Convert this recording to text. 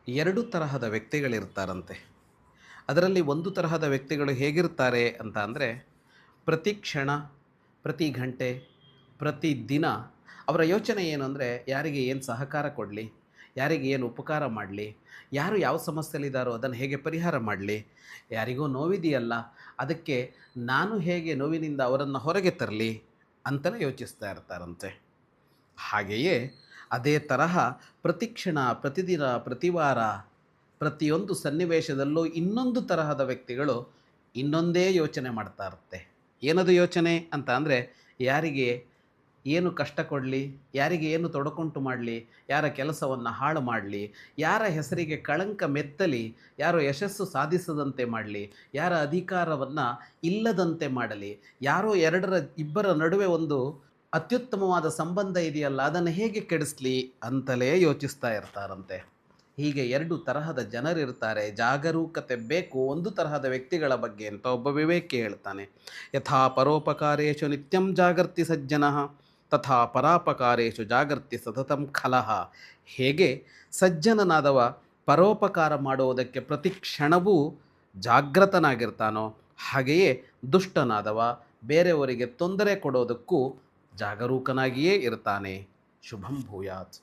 ಎರಡು ತರಹದ ವ್ಯಕ್ತಿಗಳಿರ್ತಾರಂತೆ. ಅದರಲ್ಲಿ ಒಂದು ತರಹದ ವ್ಯಕ್ತಿಗಳು ಹೇಗಿರ್ತಾರೆ ಅಂತ ಅಂದರೆ, ಪ್ರತಿ ಕ್ಷಣ, ಪ್ರತಿ ಗಂಟೆ, ಪ್ರತಿ ದಿನ ಅವರ ಯೋಚನೆ ಏನು ಅಂದರೆ, ಯಾರಿಗೆ ಏನು ಸಹಕಾರ ಕೊಡಲಿ, ಯಾರಿಗೆ ಏನು ಉಪಕಾರ ಮಾಡಲಿ, ಯಾರು ಯಾವ ಸಮಸ್ಯೆಯಲ್ಲಿದ್ದಾರೋ ಅದನ್ನು ಹೇಗೆ ಪರಿಹಾರ ಮಾಡಲಿ, ಯಾರಿಗೋ ನೋವಿದೆಯಲ್ಲ ಅದಕ್ಕೆ ನಾನು ಹೇಗೆ ನೋವಿನಿಂದ ಅವರನ್ನು ಹೊರಗೆ ತರಲಿ ಅಂತಲೇ ಯೋಚಿಸ್ತಾ ಇರ್ತಾರಂತೆ. ಹಾಗೆಯೇ ಅದೇ ತರಹ ಪ್ರತಿಕ್ಷಣ, ಪ್ರತಿದಿನ, ಪ್ರತಿವಾರ, ಪ್ರತಿಯೊಂದು ಸನ್ನಿವೇಶದಲ್ಲೂ ಇನ್ನೊಂದು ತರಹದ ವ್ಯಕ್ತಿಗಳು ಇನ್ನೊಂದೇ ಯೋಚನೆ ಮಾಡ್ತಾ ಇರುತ್ತೆ. ಏನದು ಯೋಚನೆ ಅಂತ ಅಂದರೆ, ಯಾರಿಗೆ ಏನು ಕಷ್ಟ ಕೊಡಲಿ, ಯಾರಿಗೆ ಏನು ತೊಡಕುಂಟು ಮಾಡಲಿ, ಯಾರ ಕೆಲಸವನ್ನು ಹಾಳು ಮಾಡಲಿ, ಯಾರ ಹೆಸರಿಗೆ ಕಳಂಕ ಮೆತ್ತಲಿ, ಯಾರು ಯಶಸ್ಸು ಸಾಧಿಸದಂತೆ ಮಾಡಲಿ, ಯಾರ ಅಧಿಕಾರವನ್ನು ಇಲ್ಲದಂತೆ ಮಾಡಲಿ, ಯಾರೋ ಇಬ್ಬರ ನಡುವೆ ಒಂದು ಅತ್ಯುತ್ತಮವಾದ ಸಂಬಂಧ ಇದೆಯಲ್ಲ ಅದನ್ನು ಹೇಗೆ ಕೆಡಿಸ್ಲಿ ಅಂತಲೇ ಯೋಚಿಸ್ತಾ ಇರ್ತಾರಂತೆ. ಹೀಗೆ ಎರಡು ತರಹದ ಜನರಿರ್ತಾರೆ. ಜಾಗರೂಕತೆ ಬೇಕು ಒಂದು ತರಹದ ವ್ಯಕ್ತಿಗಳ ಬಗ್ಗೆ ಅಂತ ಒಬ್ಬ ವಿವೇಕಿ ಹೇಳ್ತಾನೆ. ಯಥಾ ಪರೋಪಕಾರೇಶು ನಿತ್ಯಂ ಜಾಗರ್ತಿ ಸಜ್ಜನಃ ತಥಾ ಪರಾಪಕಾರೇಶು ಜಾಗರ್ತಿ ಸತತಂ ಖಲಃ. ಹೇಗೆ ಸಜ್ಜನನಾದವ ಪರೋಪಕಾರ ಮಾಡುವುದಕ್ಕೆ ಪ್ರತಿ ಕ್ಷಣವೂ ಜಾಗೃತನಾಗಿರ್ತಾನೋ, ಹಾಗೆಯೇ ದುಷ್ಟನಾದವ ಬೇರೆಯವರಿಗೆ ತೊಂದರೆ ಕೊಡೋದಕ್ಕೂ ಜಾಗರೂಕನಾಗಿಯೇ ಇರ್ತಾನೆ. ಶುಭಂ ಭೂಯಾತ್.